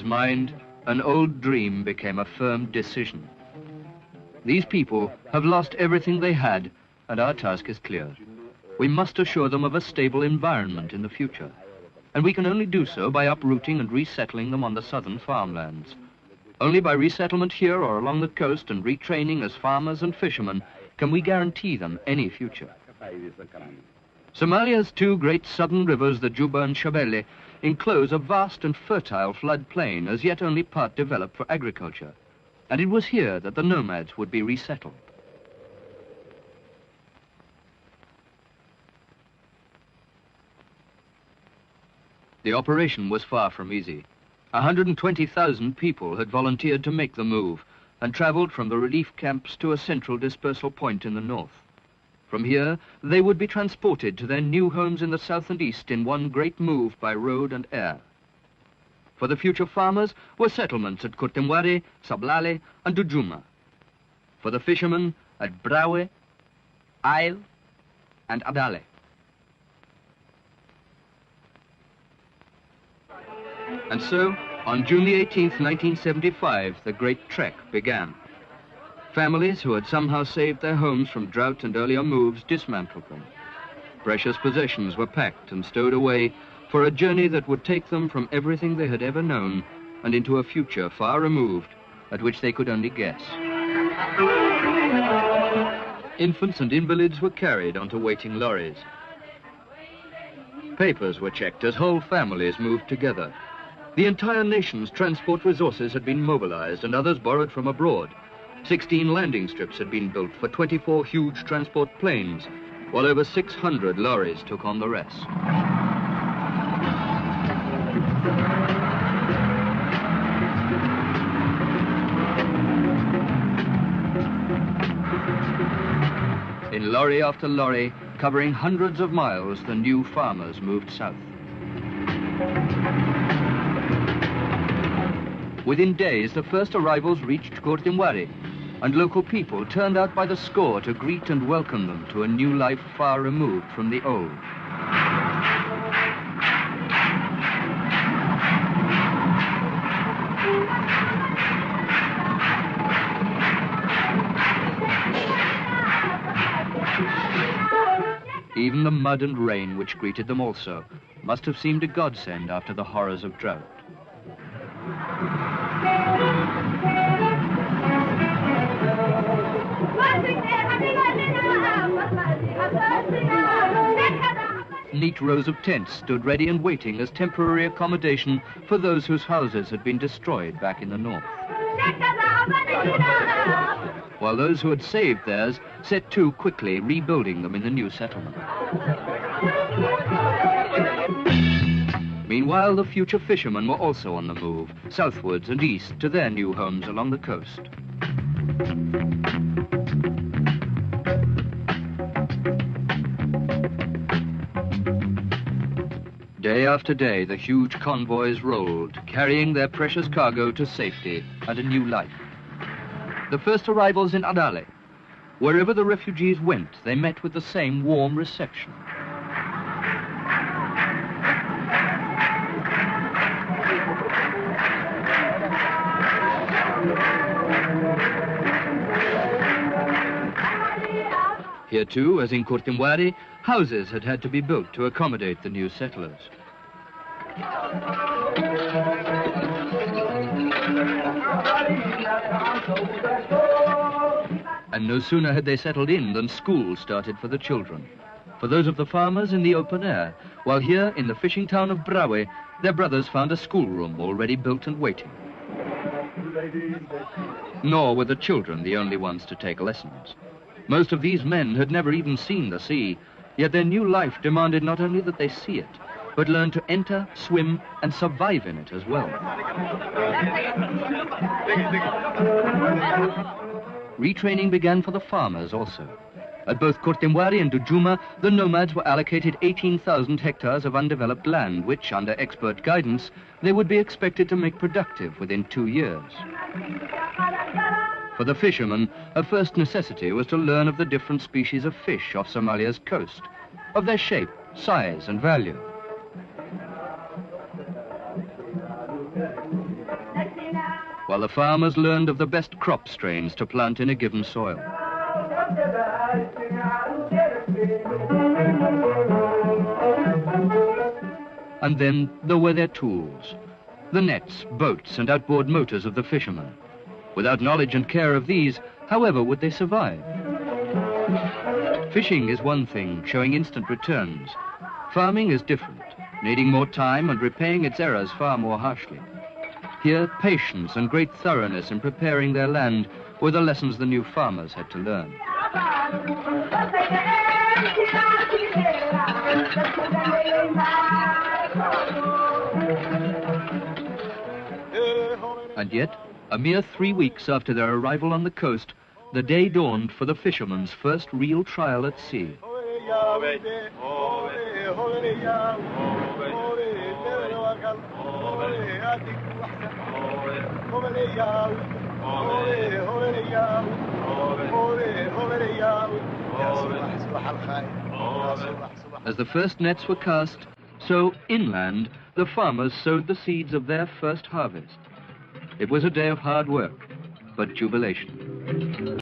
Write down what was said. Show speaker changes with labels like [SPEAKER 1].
[SPEAKER 1] Somalia's mind, an old dream became a firm decision. These people have lost everything they had, and our task is clear. We must assure them of a stable environment in the future, and we can only do so by uprooting and resettling them on the southern farmlands. Only by resettlement here or along the coast and retraining as farmers and fishermen can we guarantee them any future. Somalia's two great southern rivers, the Juba and Shabelle, enclose a vast and fertile floodplain as yet only part developed for agriculture, and it was here that the nomads would be resettled. The operation was far from easy. 120,000 people had volunteered to make the move and traveled from the relief camps to a central dispersal point in the north. From here, they would be transported to their new homes in the south and east in one great move by road and air. For the future farmers were settlements at Kurtemwari, Sablale, and Dujuma. For the fishermen at Barawa, Isle, and Adale. And so, on June the 18th, 1975, the great trek began. Families who had somehow saved their homes from drought and earlier moves dismantled them. Precious possessions were packed and stowed away for a journey that would take them from everything they had ever known and into a future far removed, at which they could only guess. Infants and invalids were carried onto waiting lorries. Papers were checked as whole families moved together. The entire nation's transport resources had been mobilized and others borrowed from abroad. 16 landing strips had been built for 24 huge transport planes, while over 600 lorries took on the rest. In lorry after lorry, covering hundreds of miles, the new farmers moved south. Within days, the first arrivals reached Kurtemwari, and local people turned out by the score to greet and welcome them to a new life far removed from the old. Even the mud and rain which greeted them also must have seemed a godsend after the horrors of drought. Neat rows of tents stood ready and waiting as temporary accommodation for those whose houses had been destroyed back in the north. While those who had saved theirs set to quickly rebuilding them in the new settlement. Meanwhile, the future fishermen were also on the move, southwards and east to their new homes along the coast. Day after day, the huge convoys rolled, carrying their precious cargo to safety and a new life. The first arrivals in Adale. Wherever the refugees went, they met with the same warm reception. Here too, as in Kurtemwari, houses had to be built to accommodate the new settlers. And no sooner had they settled in than schools started for the children. For those of the farmers in the open air, while here in the fishing town of Barawa, their brothers found a schoolroom already built and waiting. Nor were the children the only ones to take lessons. Most of these men had never even seen the sea, yet their new life demanded not only that they see it, but learn to enter, swim, and survive in it as well. Retraining began for the farmers also. At both Kurtemwari and Dujuma, the nomads were allocated 18,000 hectares of undeveloped land, which, under expert guidance, they would be expected to make productive within 2 years. For the fishermen, a first necessity was to learn of the different species of fish off Somalia's coast, of their shape, size, and value. while the farmers learned of the best crop strains to plant in a given soil. And then there were their tools, the nets, boats, and outboard motors of the fishermen. Without knowledge and care of these, however would they survive? Fishing is one thing, showing instant returns. Farming is different, needing more time and repaying its errors far more harshly. Here, patience and great thoroughness in preparing their land were the lessons the new farmers had to learn. And yet, a mere 3 weeks after their arrival on the coast, the day dawned for the fishermen's first real trial at sea. As the first nets were cast, so inland the farmers sowed the seeds of their first harvest. It was a day of hard work, but jubilation.